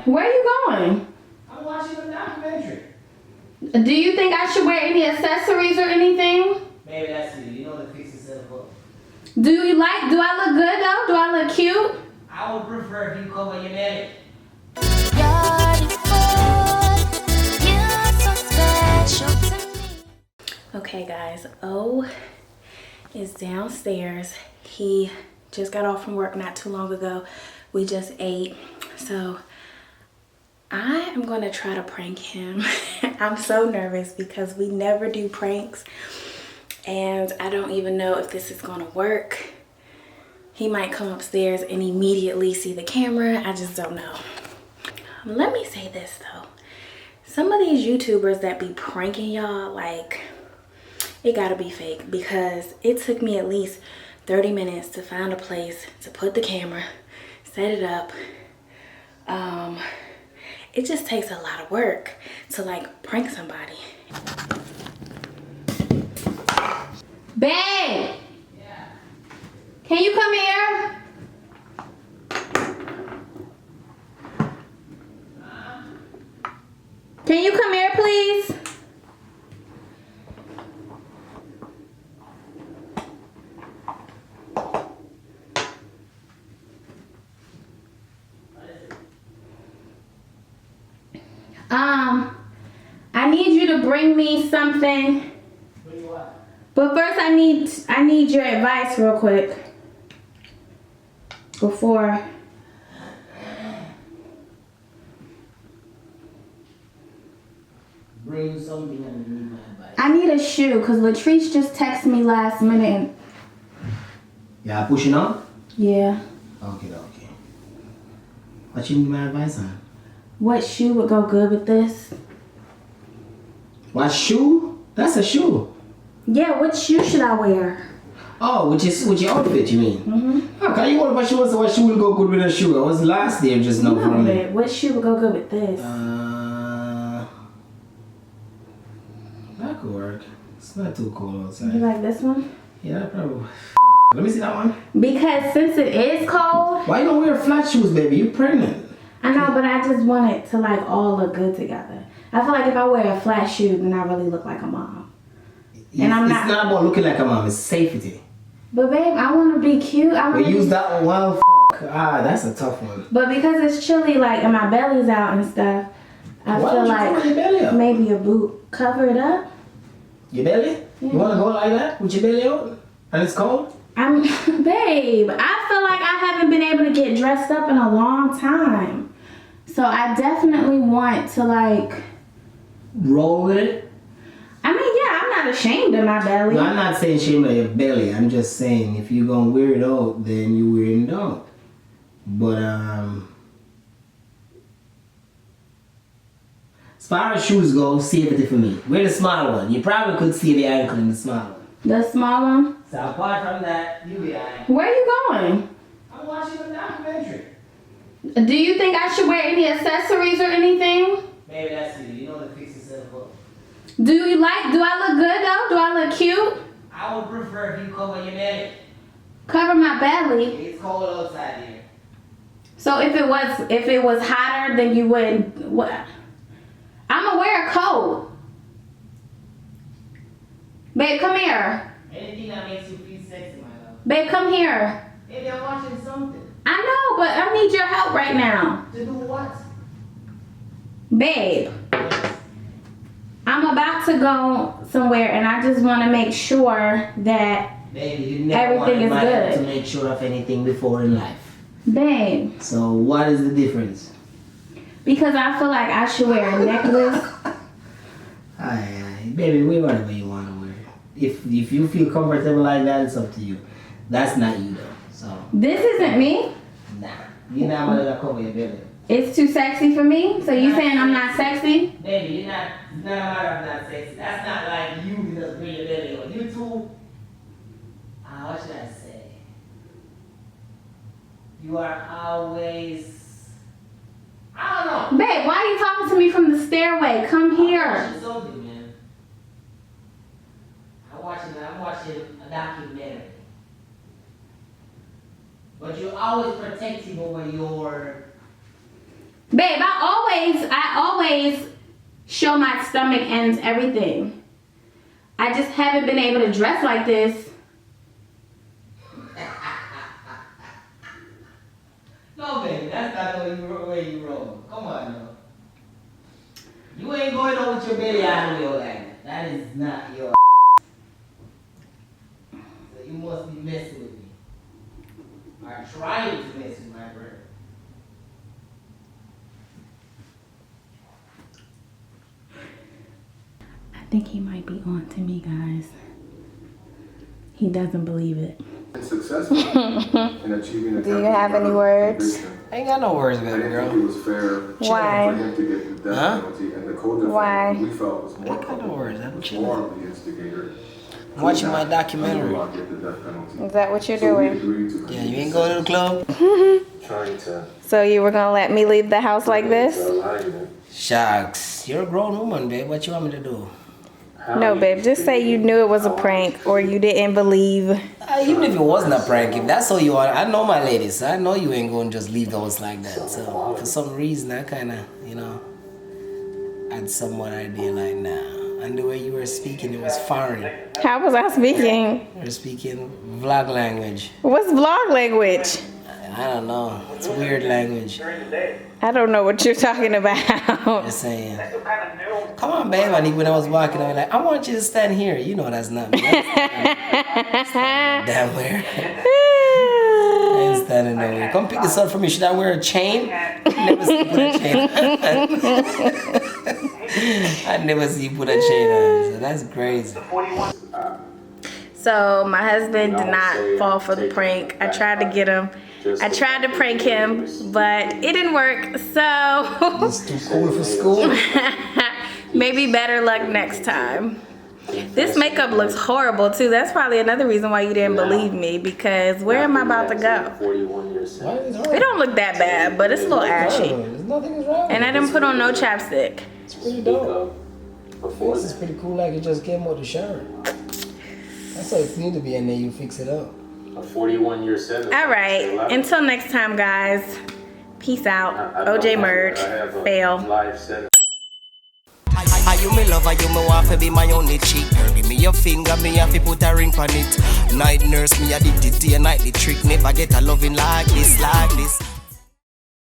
Where are you going? I'm watching a documentary. Do you think I should wear any accessories or anything? Maybe that's you. You know the fix yourself up. Do I look good though? Do I look cute? I would prefer if you cover your belly. Okay guys, O is downstairs. He just got off from work not too long ago. We just ate. So I am gonna try to prank him. I'm so nervous because we never do pranks and I don't even know if this is gonna work. He might come upstairs and immediately see the camera. I just don't know. Let me say this though. Some of these YouTubers that be pranking y'all, like, it gotta be fake because it took me at least 30 minutes to find a place to put the camera, set it up. It just takes a lot of work to like prank somebody. Babe! Yeah. Can you come here? Can you come here, please? I need you to bring me something. What do you want? But first I need your advice real quick. Before. Bring something and need my advice. I need a shoe because Latrice just texted me last minute. Yeah, pushing on? Yeah. Okay. What you need my advice on? What shoe would go good with this? What shoe? That's a shoe. Yeah, what shoe should I wear? Oh, with your outfit, you mean? Mm-hmm. Okay, you want what shoe? So what shoe will go good with a shoe? I was last there just now for me. Babe, what shoe would go good with this? That could work. It's not too cold outside. You like this one? Yeah, probably. Let me see that one. Because since it is cold. Why you don't wear flat shoes, baby? You're pregnant. I know, but I just want it to like all look good together. I feel like if I wear a flat shoe, then I really look like a mom. And It's not about looking like a mom. It's safety. But babe, I want to be cute. We use that one. Well, that's a tough one. But because it's chilly, like, and my belly's out and stuff, I Why feel don't you like cover your belly up? maybe a boot cover it up. Your belly? Yeah. You want to go like that with your belly out? And it's cold? Babe, I feel like I haven't been able to get dressed up in a long time. So I definitely want to like roll with it? I mean, yeah, I'm not ashamed of my belly. No, I'm not saying shame of your belly. I'm just saying if you're going to wear it out, then you wear it out. But, as far as shoes go, safety for me. Wear the small one. You probably could see the ankle in the small one. The small one? So apart from that, you be alright. Where are you going? I'm watching a documentary. Do you think I should wear any accessories or anything? Maybe that's you. You know the fix yourself up. Do I look good though? Do I look cute? I would prefer if you cover your belly. Cover my belly. It's cold outside here. So if it was hotter, then you wouldn't. What? I'm gonna wear a coat. Babe, come here. Anything that makes you feel sexy, my love. Babe, come here. Maybe I'm watching something. I know, but I need your help right now. To do what? Babe, I'm about to go somewhere and I just want to make sure that Baby, you never everything is wanted good. to make sure of anything before in life. Babe, So what is the difference? because I feel like I should wear a necklace. Aye, baby, wear whatever you want to wear. If you feel comfortable like that, it's up to you. That's not you though. So This isn't me. nah, you're not gonna cover your belly. It's too sexy for me. So you saying I'm not sexy? Baby, you're not. It's not a matter of not sexy. That's not like you just bring your belly on. You too. What should I say? You are always. I don't know. Babe, why are you talking to me from the stairway? Come here. I'm watching something, man. I'm watching a documentary. But you're always protective over your Babe, I always show my stomach and everything. I just haven't been able to dress like this. No, baby, that's not the way you roll. Come on, yo. You ain't going on with your belly out of your like that. That is not your. So you must be messing with me. Or trying to mess with my brother. I think he might be on to me, guys. He doesn't believe it. Successful in achieving. Do you have any words? I ain't got no words, baby girl. It was fair Why? for him to get the death penalty, and the co-defendant Why? we felt was more I got no words. I'm chilling. more of the instigator. I'm watching my documentary. Get the death penalty. Is that what you're So we doing? agreed to Yeah, you ain't going to the club? trying to So you were gonna let me leave the house like this? alignment. Shucks. You're a grown woman, babe. What you want me to do? No, babe, just say you knew it was a prank or you didn't believe. Even if it wasn't a prank, if that's all you want, I know my ladies. I know you ain't going to just leave the house like that. So, for some reason, I kind of, had somewhat idea like, nah. And the way you were speaking, it was foreign. How was I speaking? You were speaking vlog language. What's vlog language? I don't know. It's weird language. I don't know what you're talking about. Just saying. Come on, babe. And when I was walking, I was like, I want you to stand here. You know that's not me. Damn where. I ain't standing nowhere. Come pick this up for me. Should I wear a chain? I never see you put a chain on. I never see you put a chain on. So that's crazy. So my husband did not fall for the prank. I tried to get him. I tried to prank him, but it didn't work. So It's too cool for school. maybe better luck next time. This makeup looks horrible too. That's probably another reason why you didn't believe me, because where am I about to go? It don't look that bad, but it's a little ashy. There's nothing wrong. And I didn't put on no chapstick. It's pretty dope. This is pretty cool, like it just came out the shower. That's how it needs to be, and then you fix it up. A 41-year sentence. All right. Until next time, guys. Peace out. OJ Merge. Fail. Life sentence. Are you me lover, you me want to be my only cheek. Girl, give me your finger, me have to put a ring on it. Night nurse, me addicted to your nightly trick. Never get a loving like this, like this.